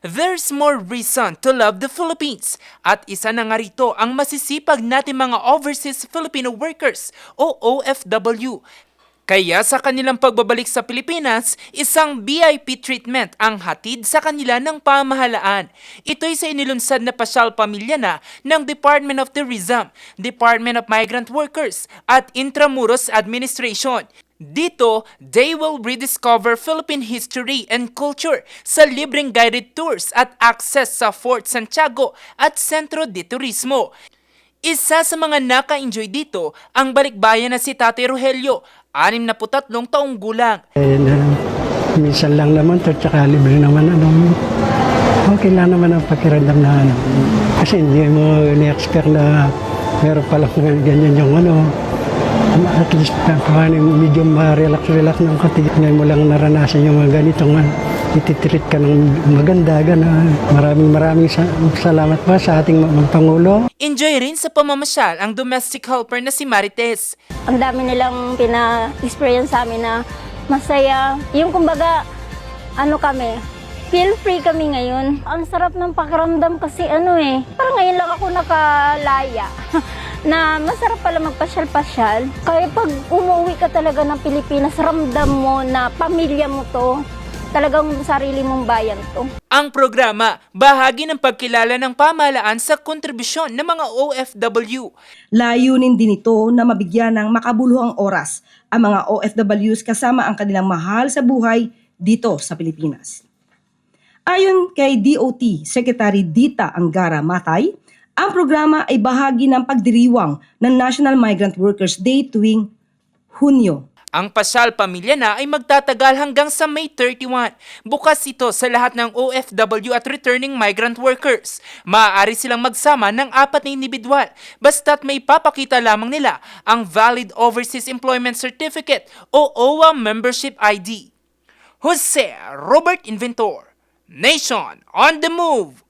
There's more reason to love the Philippines at isa na nga rito ang masisipag natin mga overseas Filipino workers o OFW. Kaya sa kanilang pagbabalik sa Pilipinas, isang VIP treatment ang hatid sa kanila ng pamahalaan. Ito'y sa inilunsad na pasyal pamilya na ng Department of Tourism, Department of Migrant Workers at Intramuros Administration. Dito, they will rediscover Philippine history and culture sa libreng guided tours at access sa Fort Santiago at Centro de Turismo. Isa sa mga naka-enjoy dito ang balikbayan na si Tatay Rogelio, 63 taong gulang. Minsan lang naman to, tsaka libre naman okay lang naman ang pakiramdam na Kasi hindi mo ni-expect na meron palang ganyan yung at least medyo ma-relax ng kati. Ngayon mo lang naranasan yung mga ganitong ititreat ka ng maganda, gano'n. Maraming salamat pa sa ating Pangulo. Enjoy rin sa pamamasyal ang domestic helper na si Marites. Ang dami nilang pina-experience sa amin na masaya. Yung kumbaga, kami, feel free kami ngayon. Ang sarap ng pakiramdam kasi parang ngayon lang ako nakalaya. Na masarap pala magpasyal-pasyal. Kaya pag umuwi ka talaga ng Pilipinas, ramdam mo na pamilya mo to. Talagang sarili mong bayan to. Ang programa, bahagi ng pagkilala ng pamahalaan sa kontribusyon ng mga OFW. Layunin din ito na mabigyan ng makabuluhang oras ang mga OFWs kasama ang kanilang mahal sa buhay dito sa Pilipinas. Ayon kay DOT Secretary Dita Angara Matay, ang programa ay bahagi ng pagdiriwang ng National Migrant Workers Day tuwing Hunyo. Ang pasyal pamilya na ay magtatagal hanggang sa May 31. Bukas ito sa lahat ng OFW at returning migrant workers. Maaari silang magsama ng 4 na individual basta't may papakita lamang nila ang Valid Overseas Employment Certificate o OWA Membership ID. Jose Robert Inventor, Nation on the Move!